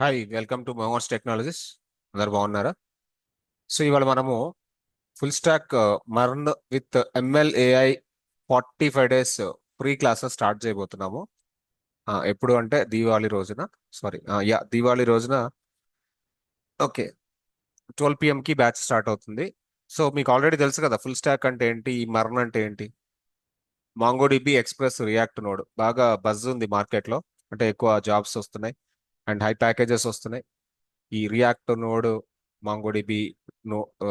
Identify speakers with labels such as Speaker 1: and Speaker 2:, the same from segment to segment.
Speaker 1: Hi, welcome to Momos technologies. అందరు బాగున్నారా? So ఇవాళ మనము full stack MERN with ML AI 45 days free classes start చేయబోతున్నాము. ఎప్పుడు అంటే దీవాళి రోజున. సారీ, దీవాళి రోజున. ఓకే, 12 PM కి బ్యాచ్ స్టార్ట్ అవుతుంది. సో మీకు ఆల్రెడీ తెలుసు కదా ఫుల్ స్టాక్ అంటే ఏంటి, ఈ మర్న్ అంటే ఏంటి. మాంగోడిబి, ఎక్స్ప్రెస్, రియాక్ట్ నోడ్ బాగా బజ్ ఉంది మార్కెట్లో. అంటే ఎక్కువ జాబ్స్ వస్తున్నాయి అండ్ హై ప్యాకేజెస్ వస్తున్నాయి. ఈ రియాక్ట్ నోడ్, మాంగోడిబి, నో ఆ,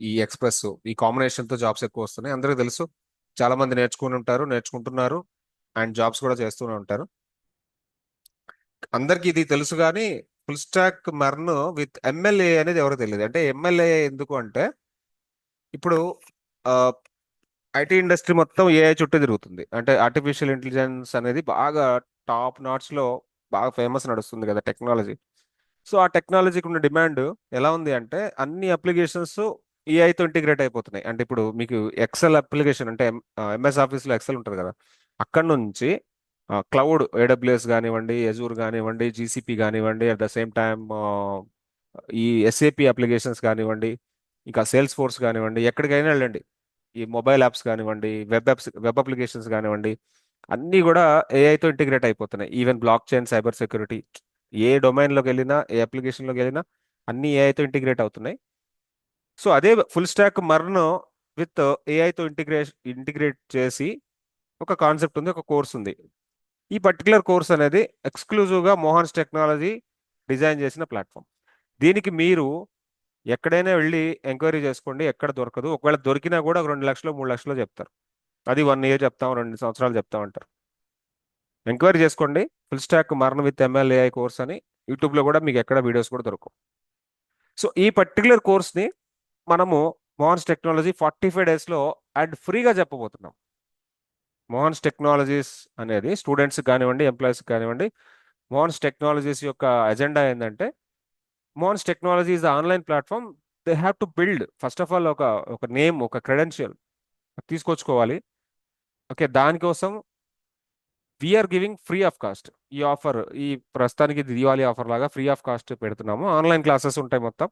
Speaker 1: ఈ ఎక్స్ప్రెస్, ఈ కాంబినేషన్ తో జాబ్స్ ఎక్కువ వస్తున్నాయి, అందరికీ తెలుసు. చాలా మంది నేర్చుకుని ఉంటారు, నేర్చుకుంటున్నారు అండ్ జాబ్స్ కూడా చేస్తూనే ఉంటారు. అందరికీ ఇది తెలుసు కానీ full stack MERN with ML AI అనేది ఎవరికి తెలియదు. అంటే ML AI ఎందుకు అంటే ఇప్పుడు ఐటీ ఇండస్ట్రీ మొత్తం AI చుట్టూ తిరుగుతుంది. అంటే ఆర్టిఫిషియల్ ఇంటెలిజెన్స్ అనేది బాగా టాప్ నాట్స్ లో బాగా ఫేమస్ నడుస్తుంది కదా టెక్నాలజీ. సో ఆ టెక్నాలజీకి ఉన్న డిమాండ్ ఎలా ఉంది అంటే అన్ని అప్లికేషన్స్ ఏఐతో ఇంటిగ్రేట్ అయిపోతున్నాయి. అంటే ఇప్పుడు మీకు ఎక్సెల్ అప్లికేషన్ అంటే MS ఆఫీస్లో ఎక్సెల్ ఉంటుంది కదా, అక్కడ నుంచి క్లౌడ్, AWS కానివ్వండి, ఎజూర్ కానివ్వండి, GCP కానివ్వండి, అట్ ద సేమ్ టైమ్ ఈ SAP అప్లికేషన్స్ కానివ్వండి, ఇంకా సేల్స్ ఫోర్స్ కానివ్వండి, ఎక్కడికైనా వెళ్ళండి, ఈ మొబైల్ యాప్స్ కానివ్వండి, వెబ్ అప్లికేషన్స్ కానివ్వండి, అన్నీ కూడా ఏఐతో ఇంటిగ్రేట్ అయిపోతున్నాయి. Even blockchain, cyber security, ఏ డొమైన్లోకి వెళ్ళినా, ఏ అప్లికేషన్లోకి వెళ్ళినా అన్ని ఏఐతో ఇంటిగ్రేట్ అవుతున్నాయి. సో అదే ఫుల్ స్టాక్ మర్న్ విత్ ఏఐతో ఇంటిగ్రేట్ చేసి ఒక కాన్సెప్ట్ ఉంది, ఒక కోర్స్ ఉంది. ఈ పర్టికులర్ కోర్స్ అనేది ఎక్స్క్లూజివ్గా మోహన్స్ టెక్నాలజీ డిజైన్ చేసిన ప్లాట్ఫామ్. దీనికి మీరు ఎక్కడైనా వెళ్ళి ఎంక్వైరీ చేసుకోండి, ఎక్కడ దొరకదు. ఒకవేళ దొరికినా కూడా ఒక 2 లక్షలు 3 లక్షలు చెప్తారు. అది 1 year చెప్తాం, 2 సంవత్సరాలు చెప్తామంటారు. ఎంక్వైరీ చేసుకోండి, full stack MERN with ML AI course అని. యూట్యూబ్లో కూడా మీకు ఎక్కడ వీడియోస్ కూడా దొరకవు. సో ఈ పర్టికులర్ కోర్స్ని మనము మోహన్స్ టెక్నాలజీ 45 daysలో అండ్ ఫ్రీగా చెప్పబోతున్నాం. మోహన్స్ టెక్నాలజీస్ అనేది స్టూడెంట్స్ కానివ్వండి, ఎంప్లాయీస్ కానివ్వండి, మోహన్స్ టెక్నాలజీస్ యొక్క ఎజెండా ఏంటంటే Mohans technology is online platform. They have to build first of all ఒక ఒక నేమ్, ఒక క్రెడెన్షియల్ తీసుకొచ్చుకోవాలి. ఓకే, దానికోసం we're giving free of cost. ఈ ఆఫర్, ఈ ప్రస్తుతానికి ఇది దివాళీ ఆఫర్ లాగా ఫ్రీ ఆఫ్ కాస్ట్ పెడుతున్నాము. ఆన్లైన్ క్లాసెస్ ఉంటాయి మొత్తం.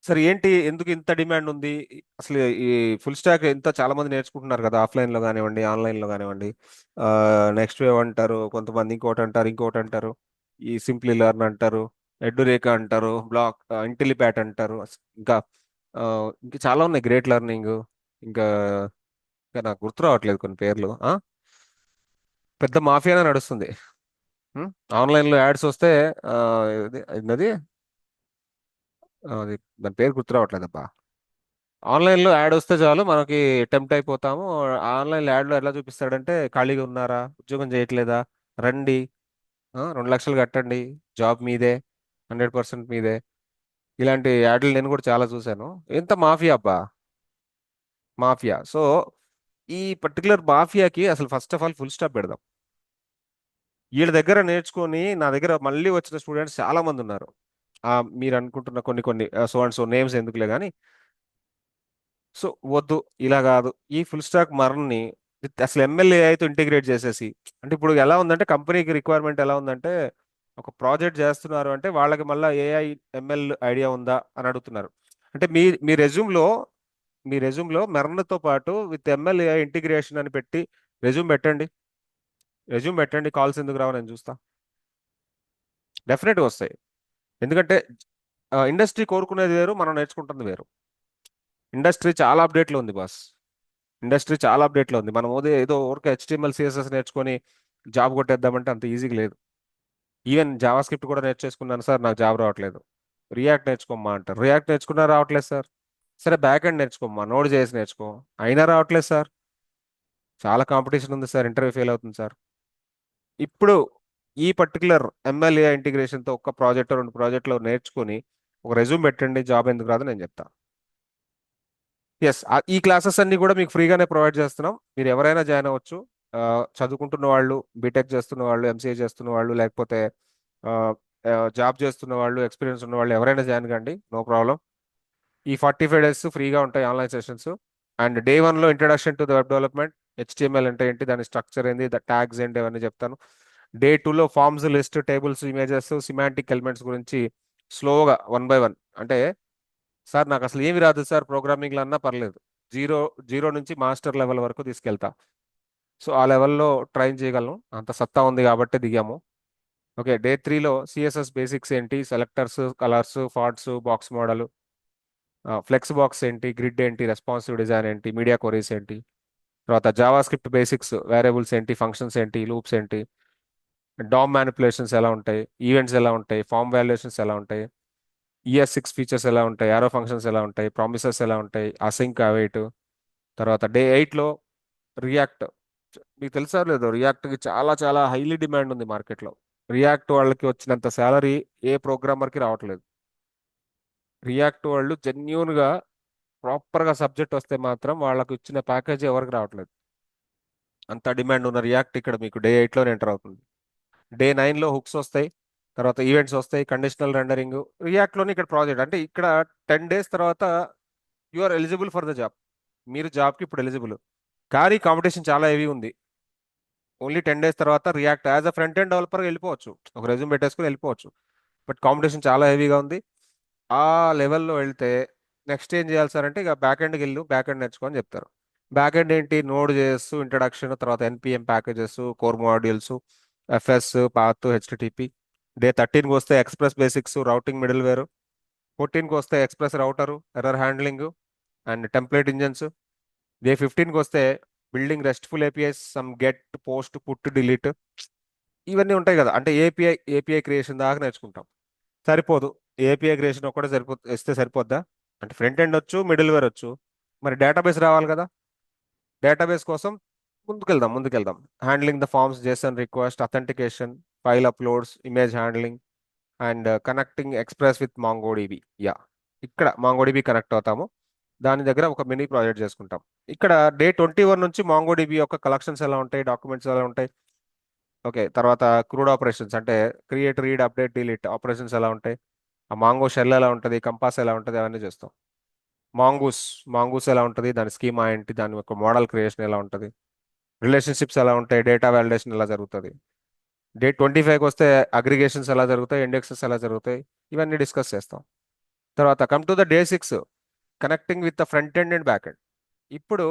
Speaker 1: సరే, ఏంటి, ఎందుకు ఇంత డిమాండ్ ఉంది? అసలు ఈ ఫుల్ స్టాక్ ఎంత చాలా మంది నేర్చుకుంటున్నారు కదా, ఆఫ్లైన్ లో కానివ్వండి, ఆన్లైన్ లో కానివ్వండి. నెక్స్ట్ వేవ్ అంటారు కొంతమంది, ఇంకోటి అంటారు, ఇంకోటి అంటారు, ఈ సింప్లీ లెర్న్ అంటారు, ఎడ్యురేక అంటారు, బ్లాక్ ఇంటెలిపాట్ అంటారు. ఇంకా ఆ, ఇంకా చాలా ఉన్నాయి, గ్రేట్ లెర్నింగ్. ఇంకా ఇంకా నాకు గుర్తు రావట్లేదు కొన్ని పేర్లు. పెద్ద మాఫియానే నడుస్తుంది. ఆన్లైన్ లో యాడ్స్ వస్తే ఆ, అది అది దాని పేరు గుర్తు రావట్లేదబ్బా. ఆన్లైన్ లో యాడ్ వస్తే చాలు మనకి టెంప్ట్ అయిపోతాము. ఆన్లైన్ యాడ్ లో ఎలా చూపిస్తాడంటే, ఖాళీగా ఉన్నారా, ఉద్యోగం చేయట్లేదా, రండి, 2 లక్షలు కట్టండి, జాబ్ మీదే, 100% మీదే. ఇలాంటి యాడ్లు నేను కూడా చాలా చూశాను. ఎంత మాఫియా అబ్బా, మాఫియా. సో ఈ పర్టికులర్ మాఫియాకి అసలు first of all full stop పెడదాం. వీళ్ళ దగ్గర నేర్చుకొని నా దగ్గర మళ్ళీ వచ్చిన స్టూడెంట్స్ చాలా మంది ఉన్నారు. మీరు అనుకుంటున్న కొన్ని కొన్ని సో అండ్ సో నేమ్స్ ఎందుకులే కానీ. సో వద్దు, ఇలా కాదు. ఈ ఫుల్ స్టాక్ మరన్ని అసలు ML AI తో ఇంటిగ్రేట్ చేసేసి, అంటే ఇప్పుడు ఎలా ఉందంటే కంపెనీకి రిక్వైర్మెంట్ ఎలా ఉందంటే, ఒక ప్రాజెక్ట్ చేస్తున్నారు అంటే వాళ్ళకి మళ్ళీ AI ML ఐడియా ఉందా అని అడుగుతున్నారు. అంటే మీ రెజ్యూమ్లో మెర్న్తో పాటు విత్ ML AI ఇంటిగ్రేషన్ అని పెట్టి రెజ్యూమ్ పెట్టండి. రెజ్యూమ్ పెట్టండి, కాల్స్ ఎందుకు రావు నేను చూస్తా. డెఫినెట్గా వస్తాయి. ఎందుకంటే ఇండస్ట్రీ కోరుకునేది వేరు, మనం నేర్చుకుంటుంది వేరు. ఇండస్ట్రీ చాలా అప్డేట్లో ఉంది బాస్. ఇండస్ట్రీ చాలా అప్డేట్లో ఉంది. మనం ఏదో ఊరికే HTML CSS నేర్చుకొని జాబ్ కొట్టేద్దామంటే అంత ఈజీగా లేదు. ఈవెన్ జావా స్క్రిప్ట్ కూడా నేర్చేసుకున్నాను సార్, నాకు జాబ్ రావట్లేదు. రియాక్ట్ నేర్చుకోమ్మా అంటారు, రియాక్ట్ నేర్చుకున్నా రావట్లేదు సార్. సరే, బ్యాక్ ఎండ్ నేర్చుకోమ్మా, నోడ్ చేసి నేర్చుకో, అయినా రావట్లేదు సార్. చాలా కాంపిటీషన్ ఉంది సార్, ఇంటర్వ్యూ ఫెయిల్ అవుతుంది సార్. ఇప్పుడు ఈ పర్టికులర్ ML AI ఇంటిగ్రేషన్తో ఒక ప్రాజెక్ట్, 2 ప్రాజెక్టులు నేర్చుకొని ఒక రెజ్యూమ్ పెట్టండి, జాబ్ ఎందుకు రాదు నేను చెప్తా. ఎస్, ఈ క్లాసెస్ అన్ని కూడా మీకు ఫ్రీగానే ప్రొవైడ్ చేస్తున్నాం. మీరు ఎవరైనా జాయిన్ అవ్వచ్చు. ఆ, చదువుకుంటున్న వాళ్ళు, బీటెక్ చేస్తున్న వాళ్ళు, MCA చేస్తున్న వాళ్ళు, లేకపోతే జాబ్ చేస్తున్న వాళ్ళు, ఎక్స్పీరియన్స్ ఉన్న వాళ్ళు, ఎవరైనా జాయిన్ కండి, నో ప్రాబ్లం. ఈ 45 days ఫ్రీగా ఉంటాయి ఆన్లైన్ సెషన్స్. అండ్ డే 1లో introduction to the web development, HTML అంటే ఏంటి, దాని స్ట్రక్చర్ ఏంటి, ద ట్యాగ్స్ ఏంటి, అవన్నీ చెప్తాను. డే టూలో forms, list, tables, images, semantic elements గురించి స్లోగా 1 బై 1. అంటే సార్ నాకు అసలు ఏమి రాదు సార్ ప్రోగ్రామింగ్లో అన్నా పర్లేదు, జీరో జీరో నుంచి మాస్టర్ లెవెల్ వరకు తీసుకెళ్తా. సో ఆ లెవెల్లో ట్రైన్ చేయగలను, అంత సత్తా ఉంది కాబట్టి దిగాము. ఓకే, డే 3లో సిఎస్ఎస్ బేసిక్స్ ఏంటి, selectors, colours, fonts, box model, flex box ఏంటి, గ్రిడ్ ఏంటి, రెస్పాన్సివ్ డిజైన్ ఏంటి, మీడియా క్వరీస్ ఏంటి, తర్వాత జావా స్క్రిప్ట్ బేసిక్స్, వేరియబుల్స్ ఏంటి, ఫంక్షన్స్ ఏంటి, లూప్స్ ఏంటి, డామ్ మ్యానిపులేషన్స్ ఎలా ఉంటాయి, ఈవెంట్స్ ఎలా ఉంటాయి, ఫామ్ వాల్యుయేషన్స్ ఎలా ఉంటాయి, ES6 ఫీచర్స్ ఎలా ఉంటాయి, యారో ఫంక్షన్స్ ఎలా ఉంటాయి, ప్రామిసెస్ ఎలా ఉంటాయి, అసింక్ అవైట్. తర్వాత డే 8లో రియాక్ట్. మీకు తెలుసా లేదో, రియాక్ట్కి చాలా చాలా హైలీ డిమాండ్ ఉంది మార్కెట్లో. రియాక్ట్ వాళ్ళకి వచ్చినంత శాలరీ ఏ ప్రోగ్రామర్కి రావట్లేదు. రియాక్ట్ వాళ్ళు జెన్యున్గా ప్రాపర్గా సబ్జెక్ట్ వస్తే మాత్రం వాళ్ళకు ఇచ్చిన ప్యాకేజ్ ఎవరికి రావట్లేదు. అంత డిమాండ్ ఉన్న రియాక్ట్ ఇక్కడ మీకు డే 8లోనే ఎంటర్ అవుతుంది. డే 9లో హుక్స్ వస్తాయి, తర్వాత ఈవెంట్స్ వస్తాయి, కండిషనల్ రెండరింగ్. రియాక్ట్లోని ఇక్కడ ప్రాజెక్ట్ అంటే ఇక్కడ 10 days తర్వాత you are eligible for the job. మీరు జాబ్కి ఇప్పుడు ఎలిజిబుల్. కానీ కాంపిటీషన్ చాలా హెవీ ఉంది. ఓన్లీ 10 days తర్వాత React as a front end డెవలపర్గా వెళ్ళిపోవచ్చు, ఒక రెజ్యూమ్ పెట్టేసుకుని వెళ్ళిపోవచ్చు. బట్ కాంపిటీషన్ చాలా హెవీగా ఉంది. ఆ లెవెల్లో వెళ్తే నెక్స్ట్ ఏం చేయాలి సార్ అంటే, ఇక బ్యాక్ ఎండ్కి వెళ్ళు, బ్యాక్ ఎండ్ నేర్చుకో అని చెప్తారు. బ్యాక్ ఎండ్ ఏంటి, నోడ్ జేఎస్, ఇంట్రడక్షన్, తర్వాత NPM packages, core modules, FS, path, HTTP. Day 13కి వస్తే Express basics, routing, middleware. 14కి వస్తే Express router, error handling and template engines. Day 15కి వస్తే building RESTful APIs, some get, post, put, delete, ఇవన్నీ ఉంటాయి కదా. అంటే ఏపీఐ క్రియేషన్ దాకా నేర్చుకుంటాం. సరిపోదు, ఏపీఐ క్రియేషన్ ఒక్కటే ఇస్తే సరిపోద్దా అంటే, ఫ్రంట్ ఎండ్ వచ్చు, మిడిల్ వేర్ వచ్చు, మరి డేటాబేస్ రావాలి కదా. డేటాబేస్ కోసం ముందుకెళ్దాం. Handling the forms, JSON request, authentication, file uploads, image handling and connecting Express with MongoDB. Yeah, ఇక్కడ MongoDB కనెక్ట్ అవుతాము. దాని దగ్గర ఒక మినీ ప్రాజెక్ట్ చేసుకుంటాం. ఇక్కడ డే 21 నుంచి MongoDB యొక్క కలెక్షన్స్ ఎలా ఉంటాయి, డాక్యుమెంట్స్ ఎలా ఉంటాయి. ఓకే, తర్వాత క్రూడ్ ఆపరేషన్స్ అంటే create, read, update, delete operations ఎలా ఉంటాయి, ఆ మాంగో షెల్ ఎలా ఉంటుంది, కంపాస్ ఎలా ఉంటుంది, అవన్నీ చేస్తాం. మాంగూస్ మాంగూస్ ఎలా ఉంటుంది, దాని స్కీమా ఏంటి, దాని యొక్క మోడల్ క్రియేషన్ ఎలా ఉంటుంది, రిలేషన్షిప్స్ ఎలా ఉంటాయి, డేటా వాలిడేషన్ ఎలా జరుగుతుంది. డే 25కి వస్తే అగ్రిగేషన్స్ ఎలా జరుగుతాయి, ఇండెక్సెస్ ఎలా జరుగుతాయి, ఇవన్నీ డిస్కస్ చేస్తాం. తర్వాత come to the day 6, connecting with the front end and back end. ఇప్పుడు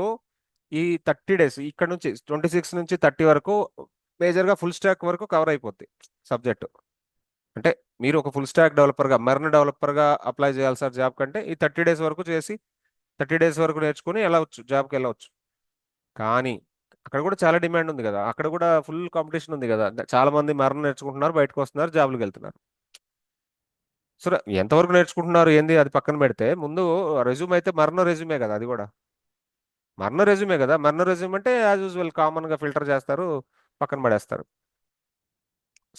Speaker 1: ఈ 30 days ఇక్కడ నుంచి 26 నుంచి 30 వరకు మేజర్గా ఫుల్ స్టాక్ వరకు కవర్ అయిపోద్ది సబ్జెక్ట్. అంటే మీరు ఒక ఫుల్ స్టాక్ డెవలపర్గా, మెర్న్ డెవలపర్గా అప్లై చేయాలి సార్ జాబ్ కంటే, ఈ 30 days వరకు చేసి 30 days వరకు నేర్చుకుని వెళ్ళవచ్చు, జాబ్కి వెళ్ళవచ్చు. కానీ అక్కడ కూడా చాలా డిమాండ్ ఉంది కదా, అక్కడ కూడా ఫుల్ కాంపిటీషన్ ఉంది కదా. చాలా మంది మెర్న్ నేర్చుకుంటున్నారు, బయటకు వస్తున్నారు, జాబ్లకు వెళ్తున్నారు. సరే, ఎంతవరకు నేర్చుకుంటున్నారు ఏంది అది పక్కన పెడితే, ముందు రెజ్యూమ్ అయితే మెర్న్ రెజ్యూమే కదా, అది కూడా మర్న రెజ్యూమే కదా. మర్న రెజ్యూమ్ అంటే యాజ్ యూజువల్ కామన్గా ఫిల్టర్ చేస్తారు, పక్కన పడేస్తారు.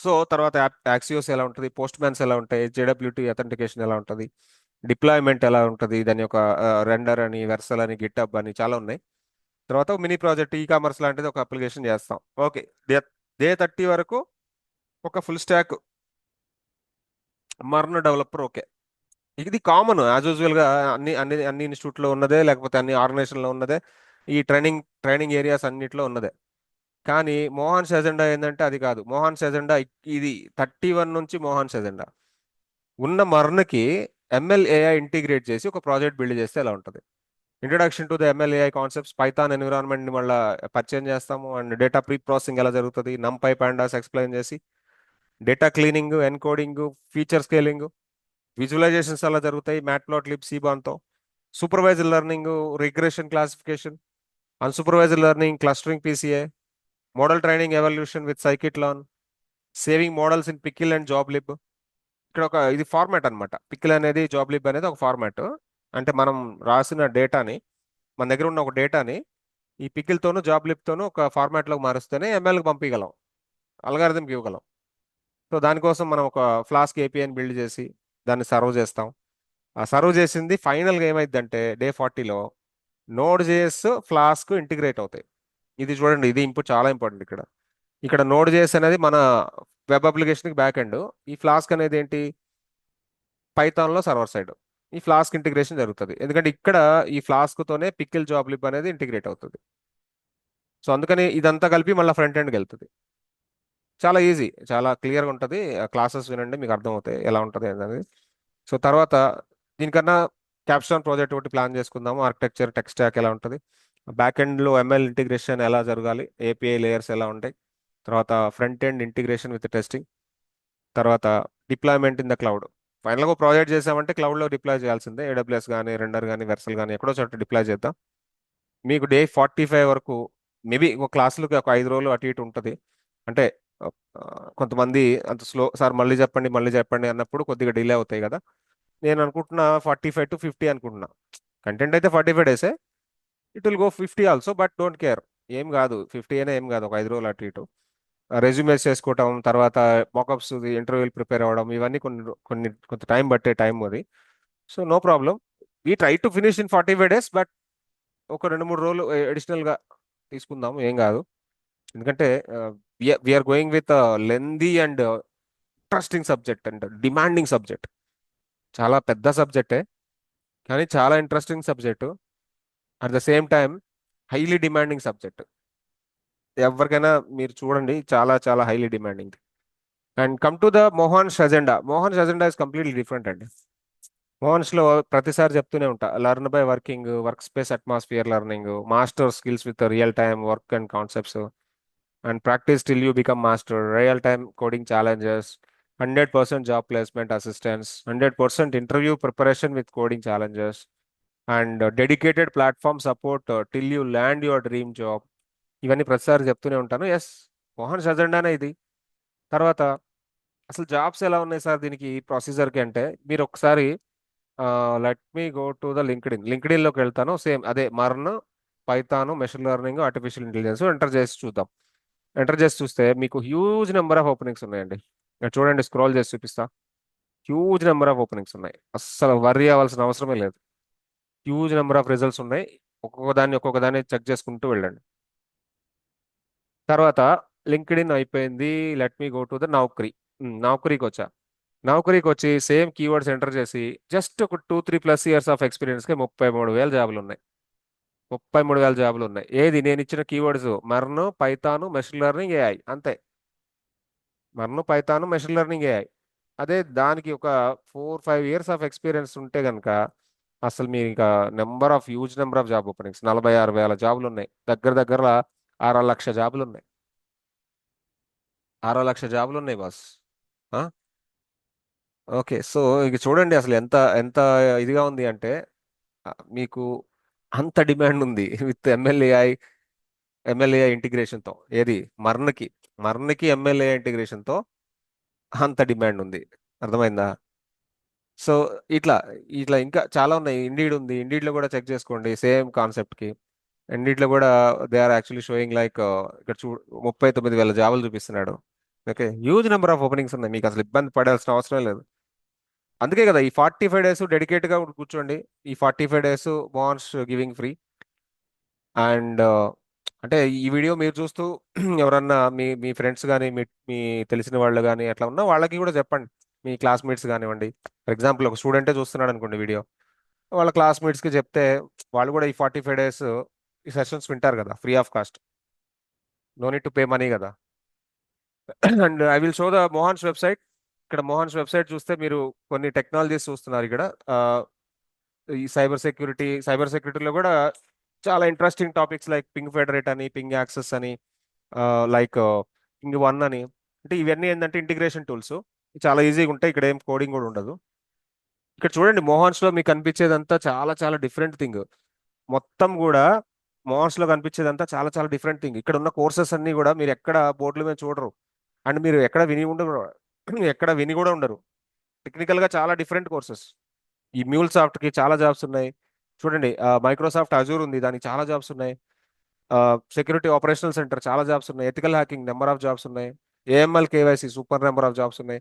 Speaker 1: సో తర్వాత యాక్సియోస్ ఎలా ఉంటుంది, పోస్ట్ మ్యాన్స్ ఎలా ఉంటాయి, JWT అథెంటికేషన్ ఎలా ఉంటుంది, డిప్లాయ్మెంట్ ఎలా ఉంటుంది, దాని యొక్క రెండర్ అని, వెర్సల్ అని, గిట్హబ్ అని చాలా ఉన్నాయి. తర్వాత మినీ ప్రాజెక్ట్, కామర్స్ లాంటిది ఒక అప్లికేషన్ చేస్తాం. ఓకే, డే 30 వరకు ఒక ఫుల్ స్టాక్ మర్న్ డెవలపర్. ఓకే, ఇది కామన్ యాజ్ యూజువల్గా అన్ని అన్ని అన్ని ఇన్స్టిట్యూట్లో ఉన్నదే, లేకపోతే అన్ని ఆర్గనైజేషన్లో ఉన్నదే, ఈ ట్రైనింగ్ ఏరియాస్ అన్నిట్లో ఉన్నదే. కానీ మోహన్స్ ఎజెండా ఏంటంటే అది కాదు. మోహన్స్ ఎజెండా ఇది 31 నుంచి మోహన్స్ ఎజెండా ఉన్న మర్న్కి MLAI ఇంటిగ్రేట్ చేసి ఒక ప్రాజెక్ట్ బిల్డ్ చేస్తే ఎలా ఉంటుంది. Introduction to the MLAI concepts, Python ఎన్విరాన్మెంట్ని మళ్ళీ పరిచయం చేస్తాము. అండ్ డేటా ప్రీ ప్రాసెసింగ్ ఎలా జరుగుతుంది, NumPy, Pandas ఎక్స్ప్లెయిన్ చేసి, data cleaning, encoding, feature scaling, visualizations ఎలా జరుగుతాయి, మ్యాట్ప్లాట్లిబ్, సీబాన్తో, supervised learning, regression classification, unsupervised learning, clustering, PCA, model training evaluation with scikit-learn, saving models in pickle and joblib. ఇక్కడ ఒక ఇది format అనమాట. పికిల్ అనేది, జాబ్లిబ్ అనేది ఒక ఫార్మాట్. అంటే మనం రాసిన డేటాని, మన దగ్గర ఉన్న ఒక డేటాని ఈ పికిల్తోనూ జాబ్లిబ్తోనూ ఒక ఫార్మాట్లోకి మారుస్తేనే MLకి పంపించగలం, అల్గారిథంకి ఇవ్వగలం. సో దానికోసం మనం ఒక ఫ్లాస్క్ APIని బిల్డ్ చేసి దాన్ని సర్వ్ చేస్తాం. ఆ సర్వ్ చేసింది ఫైనల్గా ఏమైందంటే డే 40లో నోడ్ జేఎస్, ఫ్లాస్క్ ఇంటిగ్రేట్ అవుతాయి. ఇది చూడండి, ఇది ఇన్పుట్ చాలా ఇంపార్టెంట్ ఇక్కడ. ఇక్కడ నోడ్ జేఎస్ అనేది మన వెబ్ అప్లికేషన్కి బ్యాక్ ఎండ్. ఈ ఫ్లాస్క్ అనేది ఏంటి, పైథాన్లో సర్వర్ సైడ్. ఈ ఫ్లాస్క్ ఇంటిగ్రేషన్ జరుగుతుంది, ఎందుకంటే ఇక్కడ ఈ ఫ్లాస్క్తోనే పికిల్ జాబ్లిబ్ అనేది ఇంటిగ్రేట్ అవుతుంది. సో అందుకని ఇదంతా కలిపి మళ్ళీ ఫ్రంట్ ఎండ్కి వెళ్తుంది. చాలా ఈజీ, చాలా క్లియర్గా ఉంటుంది. క్లాసెస్ వినండి, మీకు అర్థమవుతాయి ఎలా ఉంటుంది అనేది. సో తర్వాత దీనికన్నా క్యాప్స్టోన్ ప్రాజెక్ట్ ఒకటి ప్లాన్ చేసుకుందాము. ఆర్కిటెక్చర్ టెక్ స్టాక్ ఎలా ఉంటుంది, బ్యాక్ ఎండ్లో ఎంఎల్ ఇంటిగ్రేషన్ ఎలా జరగాలి, ఏపీఐ లేయర్స్ ఎలా ఉంటాయి, తర్వాత front end integration with testing, తర్వాత డిప్లాయ్మెంట్ ఇన్ ద క్లౌడ్. ఫైనల్గా ప్రాజెక్ట్ చేసామంటే క్లౌడ్లో డిప్లాయ్ చేయాల్సిందే. ఏడబ్ల్యూఎస్ కానీ, రెండర్ కానీ, వెర్సల్ కానీ ఎక్కడో చోట డిప్లాయ్ చేద్దాం. మీకు డే 45 వరకు మేబీ ఒక క్లాసులకి ఒక 5 రోజులు అటు ఇటు ఉంటుంది. అంటే ఆ, కొంతమంది అంత స్లో సార్ మళ్ళీ చెప్పండి మళ్ళీ చెప్పండి అన్నప్పుడు కొద్దిగా డిలే అవుతాయి కదా. నేను అనుకుంటున్నా 45 to 50 అనుకుంటున్నా. కంటెంట్ అయితే 45 డేసే, it will go 50 also, but don't care. ఏం కాదు, 50 అయినా ఏం కాదు, ఒక 5 రోజులు అటు ఇటు. రెజ్యూమేస్ చేసుకోవటం, తర్వాత మాకప్స్, ఇంటర్వ్యూలు ప్రిపేర్ అవ్వడం, ఇవన్నీ కొంత టైం పట్టే టైం అది. So no problem, we try to finish in 45 days, but ఒక 2-3 రోజులు అడిషనల్గా తీసుకుందాం, ఏం కాదు. ఎందుకంటే we're going with lengthy and interesting subject and demanding subject. చాలా పెద్ద సబ్జెక్టే, కానీ చాలా interesting subject. At the same time highly demanding subject. ఎవరికైనా మీరు చూడండి, చాలా చాలా highly demanding. And come to the Mohans agenda. Mohans agenda is completely different అండి. మోహన్స్ లో ప్రతిసారి చెప్తూనే ఉంటా, learn by working, work space atmosphere learning, master skills with real time work and concepts, and practice till you become master, real time coding challenges, 100% job placement assistance, 100% interview preparation with coding challenges, and dedicated platform support till you land your dream job. ఇవన్నీ ప్రతిసారి చెప్తూనే ఉంటాను. Yes, Mohan's అజెండానే ఇది. తర్వాత అసలు jobs ఎలా ఉన్నాయి sir దీనికి ప్రొసీజర్కి అంటే, మీరు ఒకసారి let me go to the లింక్డ్ఇన్లోకి వెళ్తాను. సేమ్ అదే MERN, Python, machine learning, artificial intelligence enter చేసి చూద్దాం. ఎంటర్ చేసి చూస్తే మీకు హ్యూజ్ నెంబర్ ఆఫ్ ఓపెనింగ్స్ ఉన్నాయండి. ఇక్కడ చూడండి, స్క్రోల్ చేసి చూపిస్తా. హ్యూజ్ నెంబర్ ఆఫ్ ఓపెనింగ్స్ ఉన్నాయి, అస్సలు వర్రీ అవ్వాల్సిన అవసరమే లేదు. హ్యూజ్ నెంబర్ ఆఫ్ రిజల్ట్స్ ఉన్నాయి. ఒక్కొక్క దాన్ని చెక్ చేసుకుంటూ వెళ్ళండి. తర్వాత లింక్డ్ఇన్ అయిపోయింది. Let me go to the Naukri. నౌకరీకి వచ్చా. నౌకరీకి వచ్చి సేమ్ కీవర్డ్స్ ఎంటర్ చేసి జస్ట్ ఒక 2-3+ ఇయర్స్ ఆఫ్ ఎక్స్పీరియన్స్కి 33,000 జాబులు ఉన్నాయి. 33,000 జాబులు ఉన్నాయి. ఏది నేను ఇచ్చిన keywords? MERN, Python, machine learning, AI, అంతే. MERN, Python, machine learning, AI. అదే దానికి ఒక 4-5 ఇయర్స్ ఆఫ్ ఎక్స్పీరియన్స్ ఉంటే కనుక అసలు మీరు ఇంకా huge number of job openings, 46,000 జాబులు ఉన్నాయి. దగ్గర దగ్గర 6,00,000 జాబులు ఉన్నాయి. 6,00,000 జాబులు ఉన్నాయి బాస్. ఓకే, సో ఇక చూడండి అసలు ఎంత ఎంత ఇదిగా ఉంది అంటే, మీకు అంత డిమాండ్ ఉంది విత్ ఎమ్మెల్యే ఇంటిగ్రేషన్తో. ఏది? మర్న్కి ఎమ్మెల్యే ఇంటిగ్రేషన్తో అంత డిమాండ్ ఉంది. అర్థమైందా? సో ఇట్లా ఇట్లా ఇంకా చాలా ఉన్నాయి. ఇండీడ్ ఉంది, ఇండీడ్లో కూడా చెక్ చేసుకోండి సేమ్ కాన్సెప్ట్కి. ఇండీడ్లో కూడా they are actually showing like, ఇక్కడ 39,000 జాబులు చూపిస్తున్నాడు. Okay, huge number of openings ఉన్నాయి, మీకు అసలు ఇబ్బంది పడాల్సిన అవసరం లేదు. అందుకే కదా ఈ 45 డేస్ డెడికేట్గా కూర్చోండి. ఈ 45 days Mohan's giving free. And అంటే ఈ వీడియో మీరు చూస్తూ ఎవరన్నా మీ ఫ్రెండ్స్ కానీ, మీ తెలిసిన వాళ్ళు కానీ అట్లా ఉన్నా వాళ్ళకి కూడా చెప్పండి. మీ క్లాస్మేట్స్ కానివ్వండి. ఫర్ ఎగ్జాంపుల్ ఒక స్టూడెంటే చూస్తున్నాడు అనుకోండి వీడియో, వాళ్ళ క్లాస్మేట్స్కి చెప్తే వాళ్ళు కూడా ఈ 45 డేస్ ఈ సెషన్స్ వింటారు కదా, free of cost. No need to pay money కదా. And I will show the Mohan's website. ఇక్కడ మోహన్స్ వెబ్సైట్ చూస్తే మీరు కొన్ని టెక్నాలజీస్ చూస్తున్నారు ఇక్కడ. ఈ సైబర్ సెక్యూరిటీలో కూడా చాలా interesting topics like ping federate అని, పింగ్ యాక్సెస్ అని, లైక్ పింగ్ వన్ అని. అంటే ఇవన్నీ ఏంటంటే ఇంటిగ్రేషన్ టూల్స్, చాలా ఈజీగా ఉంటాయి. ఇక్కడ ఏం కోడింగ్ కూడా ఉండదు. ఇక్కడ చూడండి మోహన్స్ లో మీకు కనిపించేదంతా చాలా చాలా డిఫరెంట్ థింగ్. మొత్తం కూడా మోహన్స్ లో కనిపించేదంతా చాలా చాలా డిఫరెంట్ థింగ్. ఇక్కడ ఉన్న కోర్సెస్ అన్ని కూడా మీరు ఎక్కడ బోర్డుల మీద చూడరు. అండ్ మీరు ఎక్కడ విని కూడా ఉండరు. టెక్నికల్ గా చాలా డిఫరెంట్ కోర్సెస్. ఈ మ్యూల్ సాఫ్ట్ కి చాలా జాబ్స్ ఉన్నాయి. చూడండి, మైక్రోసాఫ్ట్ అజూర్ ఉంది, దానికి చాలా జాబ్స్ ఉన్నాయి. సెక్యూరిటీ ఆపరేషనల్ సెంటర్ చాలా జాబ్స్ ఉన్నాయి. Ethical hacking number of jobs ఉన్నాయి. AML KYC super number of jobs ఉన్నాయి.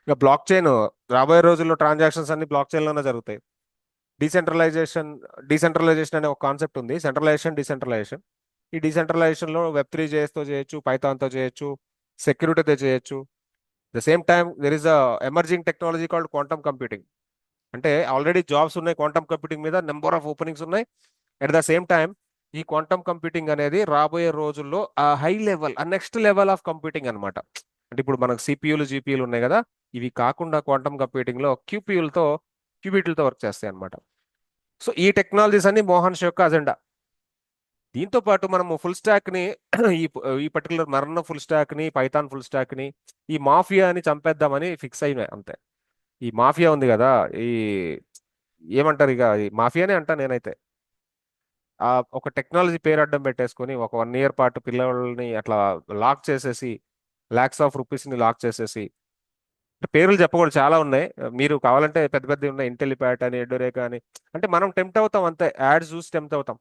Speaker 1: ఇంకా బ్లాక్ చైన్, రాబోయే రోజుల్లో ట్రాన్సాక్షన్స్ అన్ని బ్లాక్ చైన్ లోనే జరుగుతాయి. డీసెంట్రలైజేషన్ డీసెంట్రలైజేషన్ అనే ఒక కాన్సెప్ట్ ఉంది. Centralisation, decentralisation. ఈ డీసెంట్రలైజేషన్ లో వెబ్3 జేఎస్తో చేయొచ్చు, పైథాన్తో చేయొచ్చు, సెక్యూరిటీతో చేయొచ్చు. The same time there is a emerging technology called quantum computing. అంటే ఆల్రెడీ జాబ్స్ ఉన్నాయి క్వాంటమ్ కంప్యూటింగ్ మీద, నెంబర్ ఆఫ్ ఓపెనింగ్స్ ఉన్నాయి. అట్ ద సేమ్ టైం ఈ క్వాంటమ్ కంప్యూటింగ్ అనేది రాబోయే రోజుల్లో ఆ హై లెవెల్, ఆ నెక్స్ట్ లెవెల్ ఆఫ్ కంప్యూటింగ్ అనమాట. అంటే ఇప్పుడు మనకు సిపియూలు జీపీయూలు ఉన్నాయి కదా, ఇవి కాకుండా క్వాంటమ్ కంప్యూటింగ్లో క్యూపీయూలతో క్యూబిట్లతో వర్క్ చేస్తాయి అన్నమాట. సో ఈ టెక్నాలజీస్ అన్ని మోహన్స్ యొక్క అజెండా. దీంతో పాటు మనము ఫుల్ స్టాక్ని ఈ ఈ పర్టికులర్ మరణ ఫుల్ స్టాక్ని, పైథాన్ ఫుల్ స్టాక్ని, ఈ మాఫియాని చంపేద్దామని ఫిక్స్ అయినాయి అంతే. ఈ మాఫియా ఉంది కదా, ఈ ఏమంటారు, ఇక ఈ మాఫియానే అంటా నేనైతే. ఆ ఒక టెక్నాలజీ పేరు అడ్డం పెట్టేసుకొని ఒక 1 ఇయర్ పాటు పిల్లల్ని అట్లా లాక్ చేసేసి, లాక్స్ ఆఫ్ రూపీస్ని లాక్ చేసేసి, అంటే పేర్లు చెప్పకూడదు చాలా ఉన్నాయి, మీరు కావాలంటే పెద్ద పెద్ద ఉన్నాయి, ఇంటెలిపాట్ అని, ఎడోరేకా అని. అంటే మనం టెంప్ట్ అవుతాం అంతే, యాడ్స్ చూసి టెంప్ట్ అవుతాం.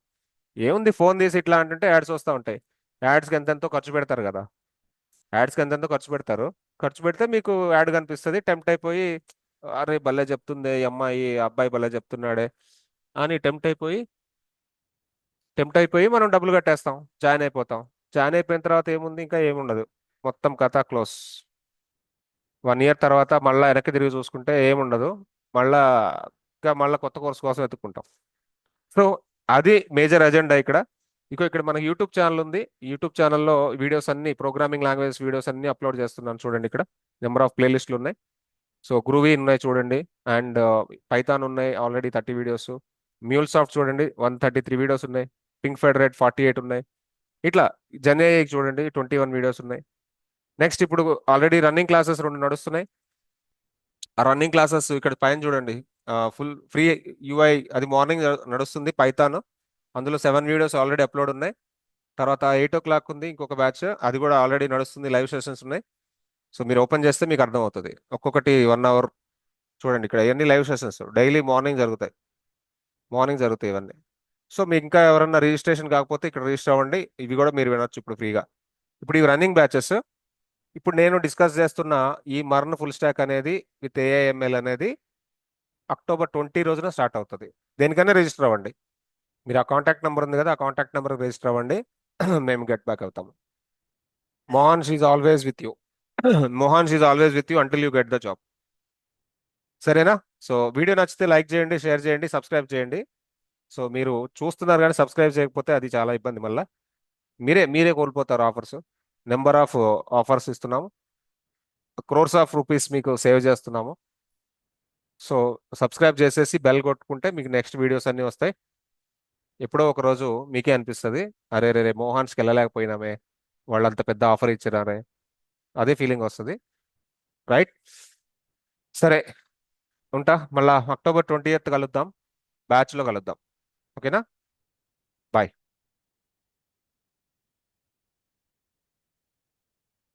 Speaker 1: ఏముంది ఫోన్ తీసి ఇట్లా అంటే యాడ్స్ వస్తూ ఉంటాయి. యాడ్స్కి ఎంతెంతో ఖర్చు పెడతారు కదా, యాడ్స్కి ఎంతెంతో ఖర్చు పెడతారు. ఖర్చు పెడితే మీకు యాడ్ కనిపిస్తుంది, టెంప్ట్ అయిపోయి అరే భలే చెప్తుంది ఈ అమ్మాయి, అబ్బాయి భలే చెప్తున్నాడే అని టెంప్ట్ అయిపోయి మనం డబ్బులు కట్టేస్తాం, జాయిన్ అయిపోతాం. జాయిన్ అయిపోయిన తర్వాత ఏముంది, ఇంకా ఏముండదు, మొత్తం కథ క్లోజ్. 1 ఇయర్ తర్వాత మళ్ళీ వెనక్కి తిరిగి చూసుకుంటే ఏముండదు. మళ్ళా ఇంకా మళ్ళీ కొత్త కోర్స్ కోసం వెతుక్కుంటాం. సో అది మేజర్ అజెండా ఇక్కడ. ఇక్కడ మనకి యూట్యూబ్ ఛానల్ ఉంది. యూట్యూబ్ ఛానల్లో వీడియోస్ అన్ని, ప్రోగ్రామింగ్ లాంగ్వేజ్ వీడియోస్ అన్ని అప్లోడ్ చేస్తున్నాను చూడండి. ఇక్కడ నెంబర్ ఆఫ్ ప్లేలిస్టులు ఉన్నాయి. సో గ్రూవీ ఉన్నాయి చూడండి, అండ్ పైథాన్ ఉన్నాయి ఆల్రెడీ 30 వీడియోస్. మ్యూల్ సాఫ్ట్ చూడండి 133 వీడియోస్ ఉన్నాయి. పింక్ ఫెడరేట్ 48 ఉన్నాయి. ఇట్లా జెన్ఏఐ చూడండి 21 వీడియోస్ ఉన్నాయి. నెక్స్ట్ ఇప్పుడు ఆల్రెడీ రన్నింగ్ క్లాసెస్ 2 నడుస్తున్నాయి. ఆ రన్నింగ్ క్లాసెస్ ఇక్కడ పైన చూడండి, ఫుల్ ఫ్రీ యూఐ, అది మార్నింగ్ నడుస్తుంది పైథాన్. అందులో 7 వీడియోస్ ఆల్రెడీ అప్లోడ్ ఉన్నాయి. తర్వాత 8 o'clock ఉంది ఇంకొక బ్యాచ్, అది కూడా ఆల్రెడీ నడుస్తుంది, లైవ్ సెషన్స్ ఉన్నాయి. సో మీరు ఓపెన్ చేస్తే మీకు అర్థమవుతుంది, ఒక్కొక్కటి 1 hour. చూడండి ఇక్కడ ఇవన్నీ లైవ్ సెషన్స్ డైలీ మార్నింగ్ జరుగుతాయి ఇవన్నీ. సో మీకు ఇంకా ఎవరన్నా రిజిస్ట్రేషన్ కాకపోతే ఇక్కడ రిజిస్టర్ అవ్వండి, ఇవి కూడా మీరు వినొచ్చు ఇప్పుడు ఫ్రీగా. ఇప్పుడు ఇవి రన్నింగ్ బ్యాచెస్. ఇప్పుడు నేను డిస్కస్ చేస్తున్న ఈ మర్న్ ఫుల్ స్టాక్ అనేది విత్ ఏఐఎంఎల్ అనేది October 20 రోజున స్టార్ట్ అవుతుంది. దేనికైనా రిజిస్టర్ అవ్వండి. మీరు ఆ కాంటాక్ట్ నెంబర్ ఉంది కదా, ఆ కాంటాక్ట్ నెంబర్కి రిజిస్టర్ అవ్వండి. మేము గెట్ బ్యాక్ అవుతాము. Mohan is always with you. Mohan is always with you until you get the job. సరేనా? సో వీడియో నచ్చితే లైక్ చేయండి, షేర్ చేయండి, సబ్స్క్రైబ్ చేయండి. సో మీరు చూస్తున్నారు కానీ సబ్స్క్రైబ్ చేయకపోతే అది చాలా ఇబ్బంది. మళ్ళీ మీరే మీరే కోల్పోతారు ఆఫర్స్. నెంబర్ ఆఫ్ ఆఫర్స్ ఇస్తున్నాము, క్రోర్స్ ఆఫ్ రూపీస్ మీకు సేవ్ చేస్తున్నాము. సో సబ్స్క్రైబ్ చేసేసి బెల్ కొట్టుకుంటే మీకు నెక్స్ట్ వీడియోస్ అన్నీ వస్తాయి. ఎప్పుడో ఒక రోజు మీకే అనిపిస్తుంది, అరే రే రే మోహాన్స్కి వెళ్ళలేకపోయినామే, వాళ్ళంత పెద్ద ఆఫర్ ఇచ్చినారే, అదే ఫీలింగ్ వస్తుంది. రైట్? సరే, ఉంటా. మళ్ళా October 20th కలుద్దాం, బ్యాచ్లో కలుద్దాం. ఓకేనా? బాయ్.